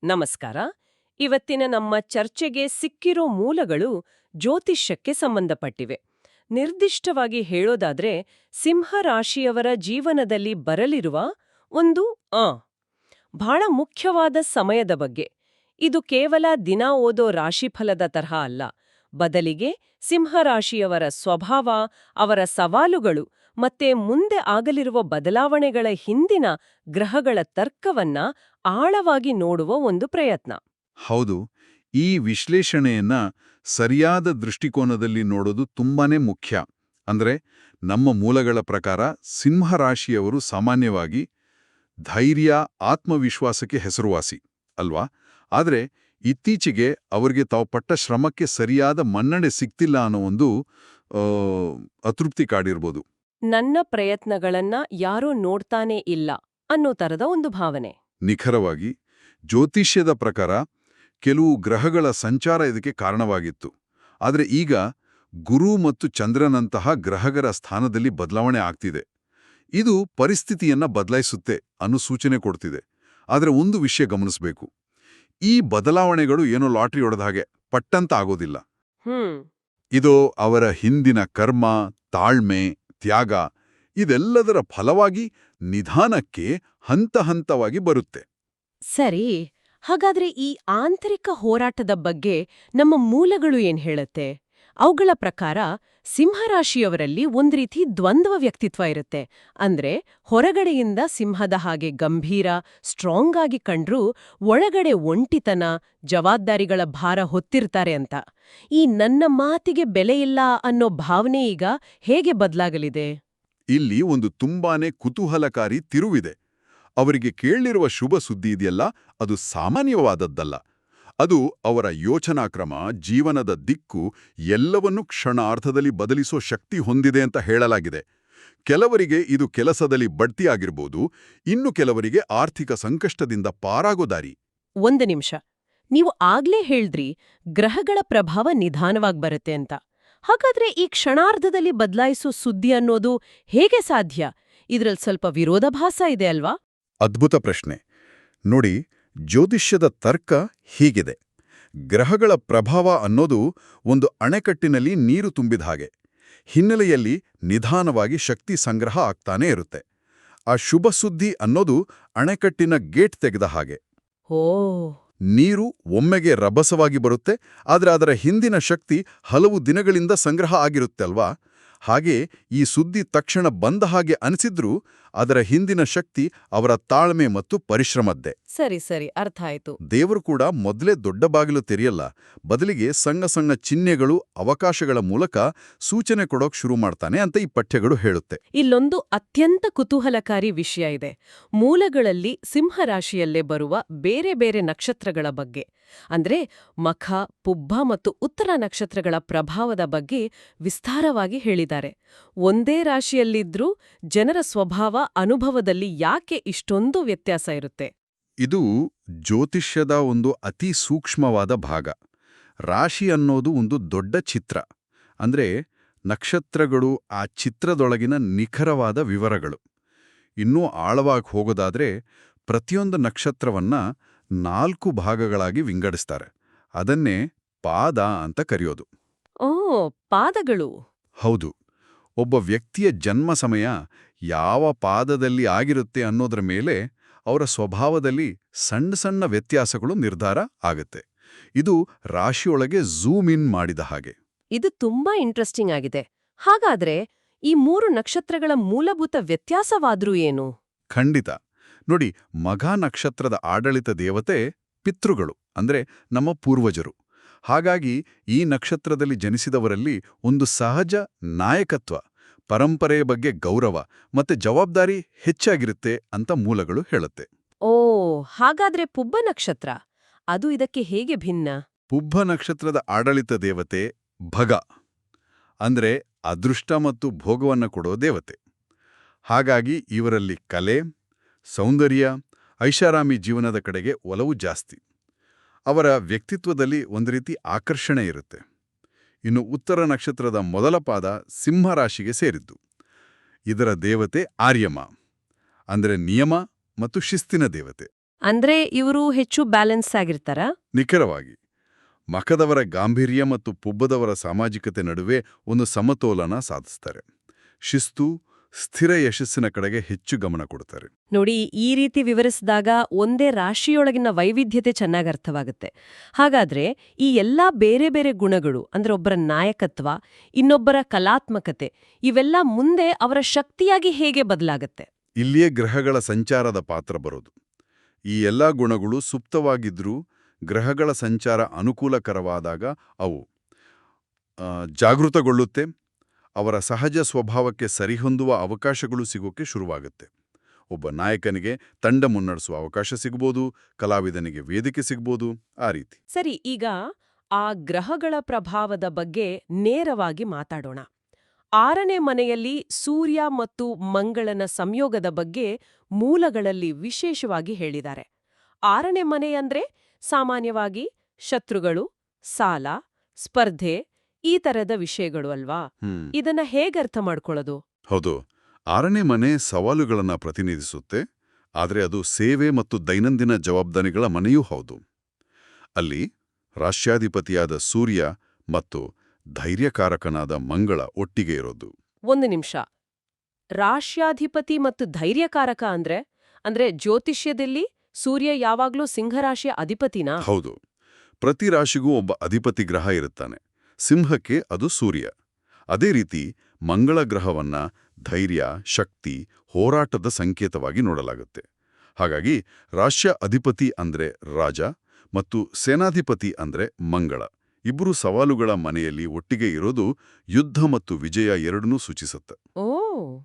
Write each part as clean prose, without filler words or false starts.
ನಮಸ್ಕಾರ. ಇವತ್ತಿನ ನಮ್ಮ ಚರ್ಚೆಗೆ ಸಿಕ್ಕಿರೋ ಮೂಲಗಳು ಜ್ಯೋತಿಷ್ಯಕ್ಕೆ ಸಂಬಂಧಪಟ್ಟಿವೆ. ನಿರ್ದಿಷ್ಟವಾಗಿ ಹೇಳೋದಾದ್ರೆ ಸಿಂಹರಾಶಿಯವರ ಜೀವನದಲ್ಲಿ ಬರಲಿರುವ ಒಂದು ಬಹಳ ಮುಖ್ಯವಾದ ಸಮಯದ ಬಗ್ಗೆ. ಇದು ಕೇವಲ ದಿನ ಓದೋ ರಾಶಿಫಲದ ತರಹ ಅಲ್ಲ, ಬದಲಿಗೆ ಸಿಂಹರಾಶಿಯವರ ಸ್ವಭಾವ, ಅವರ ಸವಾಲುಗಳು ಮತ್ತೆ ಮುಂದೆ ಆಗಲಿರುವ ಬದಲಾವಣೆಗಳ ಹಿಂದಿನ ಗ್ರಹಗಳ ತರ್ಕವನ್ನ ಆಳವಾಗಿ ನೋಡುವ ಒಂದು ಪ್ರಯತ್ನ. ಹೌದು, ಈ ವಿಶ್ಲೇಷಣೆಯನ್ನ ಸರಿಯಾದ ದೃಷ್ಟಿಕೋನದಲ್ಲಿ ನೋಡೋದು ತುಂಬಾನೇ ಮುಖ್ಯ. ಅಂದ್ರೆ, ನಮ್ಮ ಮೂಲಗಳ ಪ್ರಕಾರ ಸಿಂಹರಾಶಿಯವರು ಸಾಮಾನ್ಯವಾಗಿ ಧೈರ್ಯ, ಆತ್ಮವಿಶ್ವಾಸಕ್ಕೆ ಹೆಸರುವಾಸಿ ಅಲ್ವಾ? ಆದ್ರೆ ಇತ್ತೀಚೆಗೆ ಅವರಿಗೆ ತಾವು ಪಟ್ಟ ಶ್ರಮಕ್ಕೆ ಸರಿಯಾದ ಮನ್ನಣೆ ಸಿಗ್ತಿಲ್ಲ ಅನ್ನೋ ಒಂದು ಅತೃಪ್ತಿ ಕಾಡಿರ್ಬೋದು. ನನ್ನ ಪ್ರಯತ್ನಗಳನ್ನ ಯಾರೂ ನೋಡ್ತಾನೇ ಇಲ್ಲ ಅನ್ನೋ ತರದ ಒಂದು ಭಾವನೆ. ನಿಖರವಾಗಿ ಜ್ಯೋತಿಷ್ಯದ ಪ್ರಕಾರ ಕೆಲವು ಗ್ರಹಗಳ ಸಂಚಾರ ಇದಕ್ಕೆ ಕಾರಣವಾಗಿತ್ತು. ಆದರೆ ಈಗ ಗುರು ಮತ್ತು ಚಂದ್ರನಂತಹ ಗ್ರಹಗಳ ಸ್ಥಾನದಲ್ಲಿ ಬದಲಾವಣೆ ಆಗ್ತಿದೆ. ಇದು ಪರಿಸ್ಥಿತಿಯನ್ನ ಬದಲಾಯಿಸುತ್ತೆ ಅನ್ನೋ ಸೂಚನೆ ಕೊಡ್ತಿದೆ. ಆದರೆ ಒಂದು ವಿಷಯ ಗಮನಿಸಬೇಕು, ಈ ಬದಲಾವಣೆಗಳು ಏನೋ ಲಾಟ್ರಿ ಹೊಡೆದ ಹಾಗೆ ಪಟ್ಟಂತ ಆಗೋದಿಲ್ಲ. ಇದು ಅವರ ಹಿಂದಿನ ಕರ್ಮ, ತಾಳ್ಮೆ, ತ್ಯಾಗ ಇದೆಲ್ಲದರ ಫಲವಾಗಿ ನಿಧಾನಕ್ಕೆ ಹಂತವಾಗಿ ಬರುತ್ತೆ. ಸರಿ, ಹಾಗಾದ್ರೆ ಈ ಆಂತರಿಕ ಹೋರಾಟದ ಬಗ್ಗೆ ನಮ್ಮ ಮೂಲಗಳು ಏನ್ ಹೇಳುತ್ತೆ? ಅವುಗಳ ಪ್ರಕಾರ ಸಿಂಹರಾಶಿಯವರಲ್ಲಿ ಒಂದ್ ರೀತಿ ದ್ವಂದ್ವ ವ್ಯಕ್ತಿತ್ವ ಇರುತ್ತೆ. ಅಂದ್ರೆ ಹೊರಗಡೆಯಿಂದ ಸಿಂಹದ ಹಾಗೆ ಗಂಭೀರ, ಸ್ಟ್ರಾಂಗ್ ಆಗಿ ಕಂಡ್ರೂ ಒಳಗಡೆ ಒಂಟಿತನ, ಜವಾಬ್ದಾರಿಗಳ ಭಾರ ಹೊತ್ತಿರ್ತಾರೆ ಅಂತ. ಈ ನನ್ನ ಮಾತಿಗೆ ಬೆಲೆಯಿಲ್ಲ ಅನ್ನೋ ಭಾವನೆ ಈಗ ಹೇಗೆ ಬದಲಾಗಲಿದೆ? ಇಲ್ಲಿ ಒಂದು ತುಂಬಾನೇ ಕುತೂಹಲಕಾರಿ ತಿರುವಿದೆ. ಅವರಿಗೆ ಕೇಳಿರುವ ಶುಭ ಸುದ್ದಿ ಇದೆಯಲ್ಲ, ಅದು ಸಾಮಾನ್ಯವಾದದ್ದಲ್ಲ. ಅದು ಅವರ ಯೋಚನಾಕ್ರಮ, ಜೀವನದ ದಿಕ್ಕು ಎಲ್ಲವನ್ನೂ ಕ್ಷಣಾರ್ಧದಲ್ಲಿ ಬದಲಿಸೋ ಶಕ್ತಿ ಹೊಂದಿದೆ ಅಂತ ಹೇಳಲಾಗಿದೆ. ಕೆಲವರಿಗೆ ಇದು ಕೆಲಸದಲ್ಲಿ ಬಡ್ತಿಯಾಗಿರ್ಬೋದು, ಇನ್ನು ಕೆಲವರಿಗೆ ಆರ್ಥಿಕ ಸಂಕಷ್ಟದಿಂದ ಪಾರಾಗೋ ದಾರಿ. ಒಂದು ನಿಮಿಷ, ನೀವು ಆಗ್ಲೇ ಹೇಳ್ದ್ರಿ ಗ್ರಹಗಳ ಪ್ರಭಾವ ನಿಧಾನವಾಗಿ ಬರುತ್ತೆ ಅಂತ. ಹಾಗಾದ್ರೆ ಈ ಕ್ಷಣಾರ್ಧದಲ್ಲಿ ಬದಲಾಯಿಸೋ ಸುದ್ದಿ ಅನ್ನೋದು ಹೇಗೆ ಸಾಧ್ಯ? ಇದ್ರಲ್ಲಿ ಸ್ವಲ್ಪ ವಿರೋಧಾಭಾಸ ಇದೆ ಅಲ್ವಾ? ಅದ್ಭುತ ಪ್ರಶ್ನೆ. ನೋಡಿ, ಜ್ಯೋತಿಷ್ಯದ ತರ್ಕ ಹೀಗಿದೆ. ಗ್ರಹಗಳ ಪ್ರಭಾವ ಅನ್ನೋದು ಒಂದು ಅಣೆಕಟ್ಟಿನಲ್ಲಿ ನೀರು ತುಂಬಿದ ಹಾಗೆ. ಹಿನ್ನೆಲೆಯಲ್ಲಿ ನಿಧಾನವಾಗಿ ಶಕ್ತಿ ಸಂಗ್ರಹ ಆಗ್ತಾನೇ ಇರುತ್ತೆ. ಆ ಶುಭ ಸುದ್ದಿ ಅನ್ನೋದು ಅಣೆಕಟ್ಟಿನ ಗೇಟ್ ತೆಗೆದ ಹಾಗೆ. ನೀರು ಒಮ್ಮೆಗೆ ರಭಸವಾಗಿ ಬರುತ್ತೆ, ಆದರೆ ಅದರ ಹಿಂದಿನ ಶಕ್ತಿ ಹಲವು ದಿನಗಳಿಂದ ಸಂಗ್ರಹ ಆಗಿರುತ್ತೆ ಅಲ್ವಾ? ಹಾಗೆ ಈ ಸುದ್ದಿ ತಕ್ಷಣ ಬಂದ ಹಾಗೆ ಅನಿಸಿದ್ರೂ ಅದರ ಹಿಂದಿನ ಶಕ್ತಿ ಅವರ ತಾಳ್ಮೆ ಮತ್ತು ಪರಿಶ್ರಮದ್ದೇ. ಸರಿ, ಅರ್ಥ ಆಯ್ತು. ದೇವರು ಕೂಡ ಮೊದಲೇ ದೊಡ್ಡ ಬಾಗಿಲು ತೆರೆಯಲ್ಲ, ಬದಲಿಗೆ ಸಣ್ಣ ಸಣ್ಣ ಚಿಹ್ನೆಗಳು, ಅವಕಾಶಗಳ ಮೂಲಕ ಸೂಚನೆ ಕೊಡೋಕ್ ಶುರು ಮಾಡ್ತಾನೆ ಅಂತ ಈ ಪಠ್ಯಗಳು ಹೇಳುತ್ತೆ. ಇಲ್ಲೊಂದು ಅತ್ಯಂತ ಕುತೂಹಲಕಾರಿ ವಿಷಯ ಇದೆ. ಮೂಲಗಳಲ್ಲಿ ಸಿಂಹರಾಶಿಯಲ್ಲೇ ಬರುವ ಬೇರೆ ಬೇರೆ ನಕ್ಷತ್ರಗಳ ಬಗ್ಗೆ, ಅಂದ್ರೆ ಮಖ, ಪುಬ್ಬ ಮತ್ತು ಉತ್ತರ ನಕ್ಷತ್ರಗಳ ಪ್ರಭಾವದ ಬಗ್ಗೆ ವಿಸ್ತಾರವಾಗಿ ಹೇಳಿದ್ದಾರೆ. ಒಂದೇ ರಾಶಿಯಲ್ಲಿದ್ರೂ ಜನರ ಸ್ವಭಾವ, ಅನುಭವದಲ್ಲಿ ಯಾಕೆ ಇಷ್ಟೊಂದು ವ್ಯತ್ಯಾಸ ಇರುತ್ತೆ? ಇದು ಜ್ಯೋತಿಷ್ಯದ ಒಂದು ಅತಿ ಸೂಕ್ಷ್ಮವಾದ ಭಾಗ. ರಾಶಿ ಅನ್ನೋದು ಒಂದು ದೊಡ್ಡ ಚಿತ್ರ. ಅಂದ್ರೆ ನಕ್ಷತ್ರಗಳು ಆ ಚಿತ್ರದೊಳಗಿನ ನಿಖರವಾದ ವಿವರಗಳು. ಇನ್ನೂ ಆಳವಾಗಿ ಹೋಗೋದಾದ್ರೆ ಪ್ರತಿಯೊಂದು ನಕ್ಷತ್ರವನ್ನ 4 ಭಾಗಗಳಾಗಿ ವಿಂಗಡಿಸ್ತಾರೆ. ಅದನ್ನೇ ಪಾದ ಅಂತ ಕರೆಯೋದು. ಪಾದಗಳು? ಹೌದು. ಒಬ್ಬ ವ್ಯಕ್ತಿಯ ಜನ್ಮ ಸಮಯ ಯಾವ ಪಾದದಲ್ಲಿ ಆಗಿರುತ್ತೆ ಅನ್ನೋದ್ರ ಮೇಲೆ ಅವರ ಸ್ವಭಾವದಲ್ಲಿ ಸಣ್ಣ ಸಣ್ಣ ವ್ಯತ್ಯಾಸಗಳು ನಿರ್ಧಾರ ಆಗುತ್ತೆ. ಇದು ರಾಶಿಯೊಳಗೆ ಝೂಮ್ ಇನ್ ಮಾಡಿದ ಹಾಗೆ. ಇದು ತುಂಬಾ ಇಂಟ್ರೆಸ್ಟಿಂಗ್ ಆಗಿದೆ. ಹಾಗಾದ್ರೆ ಈ 3 ನಕ್ಷತ್ರಗಳ ಮೂಲಭೂತ ವ್ಯತ್ಯಾಸವಾದ್ರೂ ಏನು? ಖಂಡಿತ. ನೋಡಿ, ಮಘ ನಕ್ಷತ್ರದ ಆಡಳಿತ ದೇವತೆ ಪಿತೃಗಳು, ಅಂದ್ರೆ ನಮ್ಮ ಪೂರ್ವಜರು. ಹಾಗಾಗಿ ಈ ನಕ್ಷತ್ರದಲ್ಲಿ ಜನಿಸಿದವರಲ್ಲಿ ಒಂದು ಸಹಜ ನಾಯಕತ್ವ, ಪರಂಪರೆಯ ಬಗ್ಗೆ ಗೌರವ ಮತ್ತೆ ಜವಾಬ್ದಾರಿ ಹೆಚ್ಚಾಗಿರುತ್ತೆ ಅಂತ ಮೂಲಗಳು ಹೇಳುತ್ತೆ. ಹಾಗಾದ್ರೆ ಪುಬ್ಬ ನಕ್ಷತ್ರ ಅದು ಇದಕ್ಕೆ ಹೇಗೆ ಭಿನ್ನ? ಪುಬ್ಬ ನಕ್ಷತ್ರದ ಆಡಳಿತ ದೇವತೆ ಭಗ, ಅಂದ್ರೆ ಅದೃಷ್ಟ ಮತ್ತು ಭೋಗವನ್ನು ಕೊಡೋ ದೇವತೆ. ಹಾಗಾಗಿ ಇವರಲ್ಲಿ ಕಲೆ, ಸೌಂದರ್ಯ, ಐಷಾರಾಮಿ ಜೀವನದ ಕಡೆಗೆ ಒಲವು ಜಾಸ್ತಿ. ಅವರ ವ್ಯಕ್ತಿತ್ವದಲ್ಲಿ ಒಂದು ರೀತಿ ಆಕರ್ಷಣೆ ಇರುತ್ತೆ. ಇನ್ನು ಉತ್ತರ ನಕ್ಷತ್ರದ ಮೊದಲ ಪಾದ ಸಿಂಹರಾಶಿಗೆ ಸೇರಿದ್ದು. ಇದರ ದೇವತೆ ಆರ್ಯಮ, ಅಂದರೆ ನಿಯಮ ಮತ್ತು ಶಿಸ್ತಿನ ದೇವತೆ. ಅಂದ್ರೆ ಇವರು ಹೆಚ್ಚು ಬ್ಯಾಲೆನ್ಸ್ ಆಗಿರ್ತಾರಾ? ನಿಖರವಾಗಿ ಮಖದವರ ಗಾಂಭೀರ್ಯ ಮತ್ತು ಪುಬ್ಬದವರ ಸಾಮಾಜಿಕತೆ ನಡುವೆ ಒಂದು ಸಮತೋಲನ ಸಾಧಿಸ್ತಾರೆ. ಶಿಸ್ತು, ಸ್ಥಿರ ಯಶಸ್ಸಿನ ಕಡೆಗೆ ಹೆಚ್ಚು ಗಮನ ಕೊಡ್ತಾರೆ. ನೋಡಿ, ಈ ರೀತಿ ವಿವರಿಸಿದಾಗ ಒಂದೇ ರಾಶಿಯೊಳಗಿನ ವೈವಿಧ್ಯತೆ ಚೆನ್ನಾಗಿ ಅರ್ಥವಾಗುತ್ತೆ. ಹಾಗಾದ್ರೆ ಈ ಎಲ್ಲಾ ಬೇರೆ ಬೇರೆ ಗುಣಗಳು ಅಂದ್ರೆ ಒಬ್ಬರ ನಾಯಕತ್ವ, ಇನ್ನೊಬ್ಬರ ಕಲಾತ್ಮಕತೆ, ಇವೆಲ್ಲ ಮುಂದೆ ಅವರ ಶಕ್ತಿಯಾಗಿ ಹೇಗೆ ಬದಲಾಗತ್ತೆ? ಇಲ್ಲಿಯೇ ಗ್ರಹಗಳ ಸಂಚಾರದ ಪಾತ್ರ ಬರೋದು. ಈ ಎಲ್ಲಾ ಗುಣಗಳು ಸುಪ್ತವಾಗಿದ್ರೂ ಗ್ರಹಗಳ ಸಂಚಾರ ಅನುಕೂಲಕರವಾದಾಗ ಅವು ಜಾಗೃತಗೊಳ್ಳುತ್ತೆ. ಅವರ ಸಹಜ ಸ್ವಭಾವಕ್ಕೆ ಸರಿಹೊಂದುವ ಅವಕಾಶಗಳು ಸಿಗೋಕೆ ಶುರುವಾಗುತ್ತೆ. ಒಬ್ಬ ನಾಯಕನಿಗೆ ತಂಡ ಮುನ್ನಡೆಸುವ ಅವಕಾಶ ಸಿಗ್ಬೋದು, ಕಲಾವಿದನಿಗೆ ವೇದಿಕೆ ಸಿಗ್ಬೋದು, ಆ ರೀತಿ. ಸರಿ, ಈಗ ಆ ಗ್ರಹಗಳ ಪ್ರಭಾವದ ಬಗ್ಗೆ ನೇರವಾಗಿ ಮಾತಾಡೋಣ. 6ನೇ ಮನೆಯಲ್ಲಿ ಸೂರ್ಯ ಮತ್ತು ಮಂಗಳನ ಸಂಯೋಗದ ಬಗ್ಗೆ ಮೂಲಗಳಲ್ಲಿ ವಿಶೇಷವಾಗಿ ಹೇಳಿದ್ದಾರೆ. 6ನೇ ಮನೆ ಅಂದ್ರೆ ಸಾಮಾನ್ಯವಾಗಿ ಶತ್ರುಗಳು, ಸಾಲ, ಸ್ಪರ್ಧೆ ಈ ತರದ ವಿಷಯಗಳು ಅಲ್ವಾ? ಇದನ್ನ ಹೇಗರ್ಥ ಮಾಡ್ಕೊಳ್ಳೋದು? ಹೌದು, 6ನೇ ಮನೆ ಸವಾಲುಗಳನ್ನ ಪ್ರತಿನಿಧಿಸುತ್ತೆ, ಆದರೆ ಅದು ಸೇವೆ ಮತ್ತು ದೈನಂದಿನ ಜವಾಬ್ದಾರಿಗಳ ಮನೆಯೂ ಹೌದು. ಅಲ್ಲಿ ರಾಷ್ಟ್ರಾಧಿಪತಿಯಾದ ಸೂರ್ಯ ಮತ್ತು ಧೈರ್ಯಕಾರಕನಾದ ಮಂಗಳ ಒಟ್ಟಿಗೆ ಇರೋದು. ಒಂದು ನಿಮಿಷ, ರಾಶ್ಯಾಧಿಪತಿ ಮತ್ತು ಧೈರ್ಯಕಾರಕ ಅಂದ್ರೆ ಜ್ಯೋತಿಷ್ಯದಲ್ಲಿ ಸೂರ್ಯ ಯಾವಾಗ್ಲೂ ಸಿಂಹರಾಶಿಯ ಅಧಿಪತಿನಾ? ಹೌದು, ಪ್ರತಿ ರಾಶಿಗೂ ಒಬ್ಬ ಅಧಿಪತಿ ಗ್ರಹ ಇರುತ್ತಾನೆ. ಸಿಂಹಕ್ಕೆ ಅದು ಸೂರ್ಯ. ಅದೇ ರೀತಿ ಮಂಗಳ ಗ್ರಹವನ್ನ ಧೈರ್ಯ, ಶಕ್ತಿ, ಹೋರಾಟದ ಸಂಕೇತವಾಗಿ ನೋಡಲಾಗುತ್ತೆ. ಹಾಗಾಗಿ ರಾಷ್ಟ್ರ ಅಧಿಪತಿ ಅಂದ್ರೆ ರಾಜ ಮತ್ತು ಸೇನಾಧಿಪತಿ ಅಂದ್ರೆ ಮಂಗಳ. ಇಬ್ಬರು ಸವಾಲುಗಳ ಮನೆಯಲ್ಲಿ ಒಟ್ಟಿಗೆ ಇರೋದು ಯುದ್ಧ ಮತ್ತು ವಿಜಯ ಎರಡನ್ನೂ ಸೂಚಿಸುತ್ತೆ.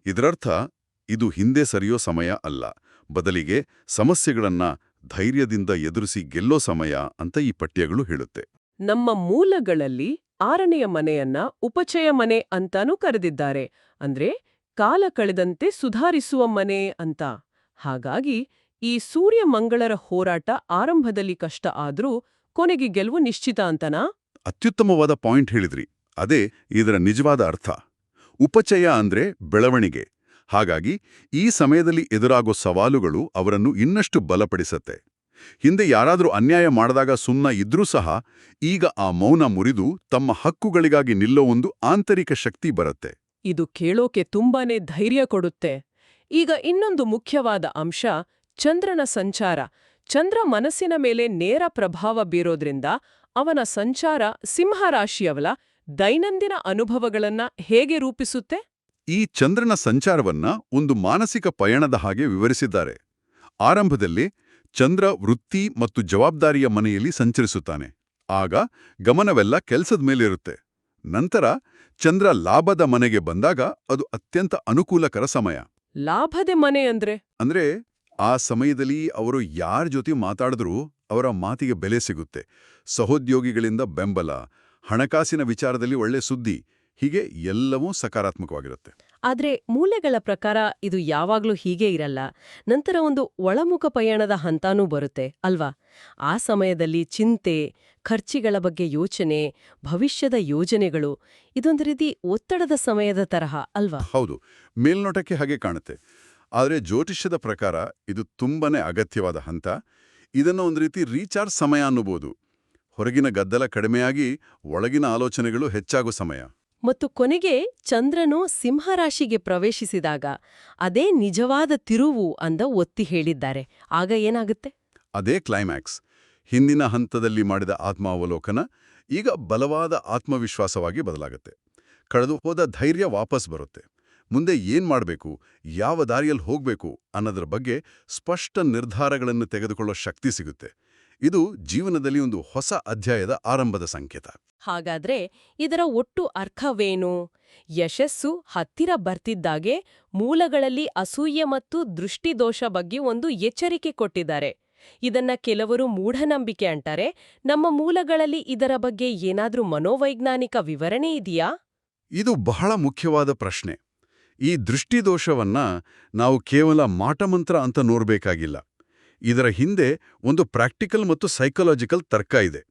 ಇದರರ್ಥ ಇದು ಹಿಂದೆ ಸರಿಯೋ ಸಮಯ ಅಲ್ಲ, ಬದಲಿಗೆ ಸಮಸ್ಯೆಗಳನ್ನ ಧೈರ್ಯದಿಂದ ಎದುರಿಸಿ ಗೆಲ್ಲೋ ಸಮಯ ಅಂತ ಈ ಪಠ್ಯಗಳು ಹೇಳುತ್ತೆ. ನಮ್ಮ ಮೂಲಗಳಲ್ಲಿ 6ನೆಯ ಮನೆಯನ್ನ ಉಪಚಯ ಮನೆ ಅಂತಾನೂ ಕರೆದಿದ್ದಾರೆ. ಅಂದ್ರೆ ಕಾಲ ಕಳೆದಂತೆ ಸುಧಾರಿಸುವ ಮನೆ ಅಂತ. ಹಾಗಾಗಿ ಈ ಸೂರ್ಯ ಮಂಗಳರ ಹೋರಾಟ ಆರಂಭದಲ್ಲಿ ಕಷ್ಟ ಆದ್ರೂ ಕೊನೆಗೆ ಗೆಲುವು ನಿಶ್ಚಿತ ಅಂತನಾ? ಅತ್ಯುತ್ತಮವಾದ ಪಾಯಿಂಟ್ ಹೇಳಿದ್ರಿ. ಅದೇ ಇದರ ನಿಜವಾದ ಅರ್ಥ. ಉಪಚಯ ಅಂದ್ರೆ ಬೆಳವಣಿಗೆ. ಹಾಗಾಗಿ ಈ ಸಮಯದಲ್ಲಿ ಎದುರಾಗೋ ಸವಾಲುಗಳು ಅವರನ್ನು ಇನ್ನಷ್ಟು ಬಲಪಡಿಸತ್ತೆ. ಹಿಂದೆ ಯಾರಾದರೂ ಅನ್ಯಾಯ ಮಾಡಿದಾಗ ಸುಮ್ಮನ ಇದ್ರೂ ಸಹ ಈಗ ಆ ಮೌನ ಮುರಿದು ತಮ್ಮ ಹಕ್ಕುಗಳಿಗಾಗಿ ನಿಲ್ಲೋ ಒಂದು ಆಂತರಿಕ ಶಕ್ತಿ ಬರುತ್ತೆ. ಇದು ಕೇಳೋಕೆ ತುಂಬಾನೇ ಧೈರ್ಯ ಕೊಡುತ್ತೆ. ಈಗ ಇನ್ನೊಂದು ಮುಖ್ಯವಾದ ಅಂಶ ಚಂದ್ರನ ಸಂಚಾರ. ಚಂದ್ರ ಮನಸ್ಸಿನ ಮೇಲೆ ನೇರ ಪ್ರಭಾವ ಬೀರೋದ್ರಿಂದ ಅವನ ಸಂಚಾರ ಸಿಂಹರಾಶಿಯವಳ ದೈನಂದಿನ ಅನುಭವಗಳನ್ನ ಹೇಗೆ ರೂಪಿಸುತ್ತೆ? ಈ ಚಂದ್ರನ ಸಂಚಾರವನ್ನ ಒಂದು ಮಾನಸಿಕ ಪಯಣದ ಹಾಗೆ ವಿವರಿಸಿದ್ದಾರೆ. ಆರಂಭದಲ್ಲಿ ಚಂದ್ರ ವೃತ್ತಿ ಮತ್ತು ಜವಾಬ್ದಾರಿಯ ಮನೆಯಲ್ಲಿ ಸಂಚರಿಸುತ್ತಾನೆ. ಆಗ ಗಮನವೆಲ್ಲ ಕೆಲಸದ ಮೇಲಿರುತ್ತೆ. ನಂತರ ಚಂದ್ರ ಲಾಭದ ಮನೆಗೆ ಬಂದಾಗ ಅದು ಅತ್ಯಂತ ಅನುಕೂಲಕರ ಸಮಯ. ಲಾಭದ ಮನೆ ಅಂದ್ರೆ ಆ ಸಮಯದಲ್ಲಿ ಅವರು ಯಾರ ಜೊತೆ ಮಾತಾಡಿದ್ರೂ ಅವರ ಮಾತಿಗೆ ಬೆಲೆ ಸಿಗುತ್ತೆ. ಸಹೋದ್ಯೋಗಿಗಳಿಂದ ಬೆಂಬಲ, ಹಣಕಾಸಿನ ವಿಚಾರದಲ್ಲಿ ಒಳ್ಳೆ ಸುದ್ದಿ, ಹೀಗೆ ಎಲ್ಲವೂ ಸಕಾರಾತ್ಮಕವಾಗಿರುತ್ತೆ. ಆದ್ರೆ ಮೂಲೆಗಳ ಪ್ರಕಾರ ಇದು ಯಾವಾಗ್ಲೂ ಹೀಗೆ ಇರಲ್ಲ. ನಂತರ ಒಂದು ಒಳಮುಖ ಪಯಣದ ಹಂತಾನೂ ಬರುತ್ತೆ ಅಲ್ವಾ? ಆ ಸಮಯದಲ್ಲಿ ಚಿಂತೆ, ಖರ್ಚಿಗಳ ಬಗ್ಗೆ ಯೋಚನೆ, ಭವಿಷ್ಯದ ಯೋಜನೆಗಳು, ಇದೊಂದು ರೀತಿ ಒತ್ತಡದ ಸಮಯದ ತರಹ ಅಲ್ವಾ? ಹೌದು, ಮೇಲ್ನೋಟಕ್ಕೆ ಹಾಗೆ ಕಾಣುತ್ತೆ. ಆದರೆ ಜ್ಯೋತಿಷ್ಯದ ಪ್ರಕಾರ ಇದು ತುಂಬಾನೇ ಅಗತ್ಯವಾದ ಹಂತ. ಇದನ್ನು ಒಂದು ರೀತಿ ರೀಚಾರ್ಜ್ ಸಮಯ ಅನ್ನಬಹುದು. ಹೊರಗಿನ ಗದ್ದಲ ಕಡಿಮೆಯಾಗಿ ಒಳಗಿನ ಆಲೋಚನೆಗಳು ಹೆಚ್ಚಾಗೋ ಸಮಯ. ಮತ್ತು ಕೊನೆಗೆ ಚಂದ್ರನು ಸಿಂಹರಾಶಿಗೆ ಪ್ರವೇಶಿಸಿದಾಗ ಅದೇ ನಿಜವಾದ ತಿರುವು ಅಂದ ಒತ್ತಿ ಹೇಳಿದ್ದಾರೆ. ಆಗ ಏನಾಗುತ್ತೆ? ಅದೇ ಕ್ಲೈಮ್ಯಾಕ್ಸ್. ಹಿಂದಿನ ಹಂತದಲ್ಲಿ ಮಾಡಿದ ಆತ್ಮಾವಲೋಕನ ಈಗ ಬಲವಾದ ಆತ್ಮವಿಶ್ವಾಸವಾಗಿ ಬದಲಾಗುತ್ತೆ. ಕಳೆದು ಹೋದ ಧೈರ್ಯ ವಾಪಸ್ ಬರುತ್ತೆ. ಮುಂದೆ ಏನ್ ಮಾಡಬೇಕು, ಯಾವ ದಾರಿಯಲ್ಲಿ ಹೋಗ್ಬೇಕು ಅನ್ನೋದ್ರ ಬಗ್ಗೆ ಸ್ಪಷ್ಟ ನಿರ್ಧಾರಗಳನ್ನು ತೆಗೆದುಕೊಳ್ಳೋ ಶಕ್ತಿ ಸಿಗುತ್ತೆ. ಇದು ಜೀವನದಲ್ಲಿ ಒಂದು ಹೊಸ ಅಧ್ಯಾಯದ ಆರಂಭದ ಸಂಕೇತ. ಹಾಗಾದ್ರೆ ಇದರ ಒಟ್ಟು ಅರ್ಥವೇನು? ಯಶಸ್ಸು ಹತ್ತಿರ ಬರ್ತಿದ್ದಾಗೆ ಮೂಲಗಳಲ್ಲಿ ಅಸೂಯೆ ಮತ್ತು ದೃಷ್ಟಿದೋಷ ಬಗ್ಗೆ ಒಂದು ಎಚ್ಚರಿಕೆ ಕೊಟ್ಟಿದ್ದಾರೆ. ಇದನ್ನ ಕೆಲವರು ಮೂಢನಂಬಿಕೆ ಅಂತಾರೆ. ನಮ್ಮ ಮೂಲಗಳಲ್ಲಿ ಇದರ ಬಗ್ಗೆ ಏನಾದ್ರೂ ಮನೋವೈಜ್ಞಾನಿಕ ವಿವರಣೆ ಇದೆಯಾ? ಇದು ಬಹಳ ಮುಖ್ಯವಾದ ಪ್ರಶ್ನೆ. ಈ ದೃಷ್ಟಿದೋಷವನ್ನ ನಾವು ಕೇವಲ ಮಾಟಮಂತ್ರ ಅಂತ ನೋಡ್ಬೇಕಾಗಿಲ್ಲ. ಇದರ ಹಿಂದೆ ಒಂದು ಪ್ರಾಕ್ಟಿಕಲ್ ಮತ್ತು ಸೈಕಲಾಜಿಕಲ್ ತರ್ಕ ಇದೆ.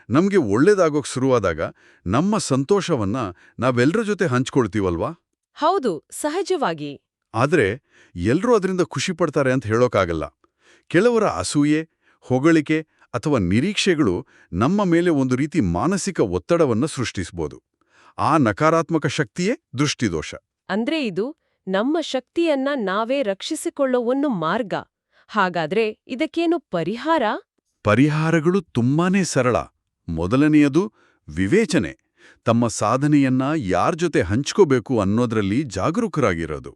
ನಮ್ಗೆ ಒಳ್ಳೇದಾಗೋಕ್ ಶುರುವಾದಾಗ ನಮ್ಮ ಸಂತೋಷವನ್ನ ನಾವೆಲ್ಲರ ಜೊತೆ ಹಂಚ್ಕೊಳ್ತೀವಲ್ವಾ? ಹೌದು, ಸಹಜವಾಗಿ. ಆದ್ರೆ ಎಲ್ರೂ ಅದರಿಂದ ಖುಷಿ ಪಡ್ತಾರೆ ಅಂತ ಹೇಳೋಕ್ಕಾಗಲ್ಲ. ಕೆಲವರ ಅಸೂಯೆ, ಹೊಗಳಿಕೆ ಅಥವಾ ನಿರೀಕ್ಷೆಗಳು ನಮ್ಮ ಮೇಲೆ ಒಂದು ರೀತಿ ಮಾನಸಿಕ ಒತ್ತಡವನ್ನು ಸೃಷ್ಟಿಸಬಹುದು. ಆ ನಕಾರಾತ್ಮಕ ಶಕ್ತಿಯೇ ದೃಷ್ಟಿದೋಷ. ಅಂದ್ರೆ ಇದು ನಮ್ಮ ಶಕ್ತಿಯನ್ನ ನಾವೇ ರಕ್ಷಿಸಿಕೊಳ್ಳೋ ಒಂದು ಮಾರ್ಗ. ಹಾಗಾದ್ರೆ ಇದಕ್ಕೇನು ಪರಿಹಾರ? ಪರಿಹಾರಗಳು ತುಂಬಾನೇ ಸರಳ. ಮೊದಲನೆಯದು ವಿವೇಚನೆ. ತಮ್ಮ ಸಾಧನೆಯನ್ನ ಯಾರ್ ಜೊತೆ ಹಂಚ್ಕೋಬೇಕು ಅನ್ನೋದ್ರಲ್ಲಿ ಜಾಗರೂಕರಾಗಿರೋದು.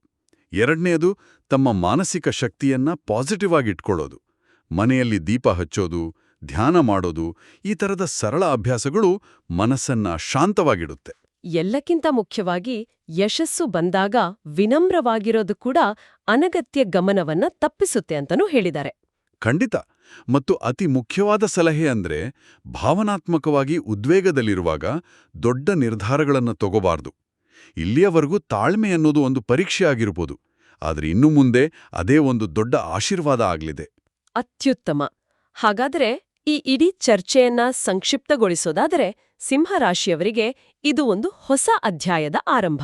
ಎರಡನೆಯದು ತಮ್ಮ ಮಾನಸಿಕ ಶಕ್ತಿಯನ್ನ ಪಾಸಿಟಿವ್ ಆಗಿಟ್ಕೊಳ್ಳೋದು. ಮನೆಯಲ್ಲಿ ದೀಪ ಹಚ್ಚೋದು, ಧ್ಯಾನ ಮಾಡೋದು, ಈ ಥರದ ಸರಳ ಅಭ್ಯಾಸಗಳು ಮನಸ್ಸನ್ನ ಶಾಂತವಾಗಿಡುತ್ತೆ. ಎಲ್ಲಕ್ಕಿಂತ ಮುಖ್ಯವಾಗಿ ಯಶಸ್ಸು ಬಂದಾಗ ವಿನಮ್ರವಾಗಿರೋದು ಕೂಡ ಅನಗತ್ಯ ಗಮನವನ್ನ ತಪ್ಪಿಸುತ್ತೆ ಅಂತನೂ ಹೇಳಿದ್ದಾರೆ. ಖಂಡಿತ. ಮತ್ತು ಅತಿ ಮುಖ್ಯವಾದ ಸಲಹೆ ಅಂದ್ರೆ ಭಾವನಾತ್ಮಕವಾಗಿ ಉದ್ವೇಗದಲ್ಲಿರುವಾಗ ದೊಡ್ಡ ನಿರ್ಧಾರಗಳನ್ನು ತಗೋಬಾರ್ದು. ಇಲ್ಲಿಯವರೆಗೂ ತಾಳ್ಮೆ ಅನ್ನೋದು ಒಂದು ಪರೀಕ್ಷೆ ಆಗಿರ್ಬೋದು, ಆದ್ರೆ ಇನ್ನು ಮುಂದೆ ಅದೇ ಒಂದು ದೊಡ್ಡ ಆಶೀರ್ವಾದ ಆಗ್ಲಿದೆ. ಅತ್ಯುತ್ತಮ. ಹಾಗಾದರೆ ಈ ಇಡೀ ಚರ್ಚೆಯನ್ನ ಸಂಕ್ಷಿಪ್ತಗೊಳಿಸೋದಾದರೆ, ಸಿಂಹರಾಶಿಯವರಿಗೆ ಇದು ಒಂದು ಹೊಸ ಅಧ್ಯಾಯದ ಆರಂಭ.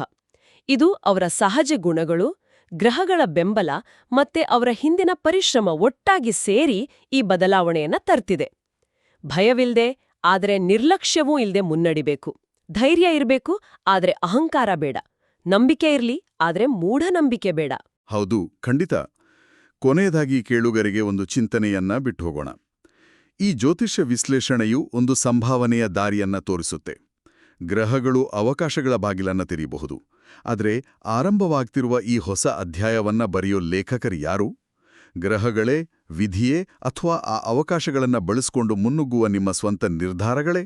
ಇದು ಅವರ ಸಹಜ ಗುಣಗಳು, ಗ್ರಹಗಳ ಬೆಂಬಲ ಮತ್ತೆ ಅವರ ಹಿಂದಿನ ಪರಿಶ್ರಮ ಒಟ್ಟಾಗಿ ಸೇರಿ ಈ ಬದಲಾವಣೆಯನ್ನ ತರ್ತಿದೆ. ಭಯವಿಲ್ದೆ, ಆದರೆ ನಿರ್ಲಕ್ಷ್ಯವೂ ಇಲ್ದೆ ಮುನ್ನಡಿಬೇಕು. ಧೈರ್ಯ ಇರಬೇಕು, ಆದ್ರೆ ಅಹಂಕಾರ ಬೇಡ. ನಂಬಿಕೆ ಇರ್ಲಿ, ಆದ್ರೆ ಮೂಢನಂಬಿಕೆ ಬೇಡ. ಹೌದು, ಖಂಡಿತ. ಕೊನೆಯದಾಗಿ ಕೇಳುಗರಿಗೆ ಒಂದು ಚಿಂತನೆಯನ್ನ ಬಿಟ್ಟು ಹೋಗೋಣ. ಈ ಜ್ಯೋತಿಷ್ಯ ವಿಶ್ಲೇಷಣೆಯು ಒಂದು ಸಂಭಾವನೆಯ ದಾರಿಯನ್ನ ತೋರಿಸುತ್ತೆ. ಗ್ರಹಗಳು ಅವಕಾಶಗಳ ಬಾಗಿಲನ್ನ ತೆರೆಯಬಹುದು. ಆದರೆ ಆರಂಭವಾಗ್ತಿರುವ ಈ ಹೊಸ ಅಧ್ಯಾಯವನ್ನ ಬರೆಯೋ ಲೇಖಕರು ಯಾರು? ಗ್ರಹಗಳೇ, ವಿಧಿಯೇ, ಅಥವಾ ಆ ಅವಕಾಶಗಳನ್ನ ಬಳಸಿಕೊಂಡು ಮುನ್ನುಗ್ಗುವ ನಿಮ್ಮ ಸ್ವಂತ ನಿರ್ಧಾರಗಳೇ?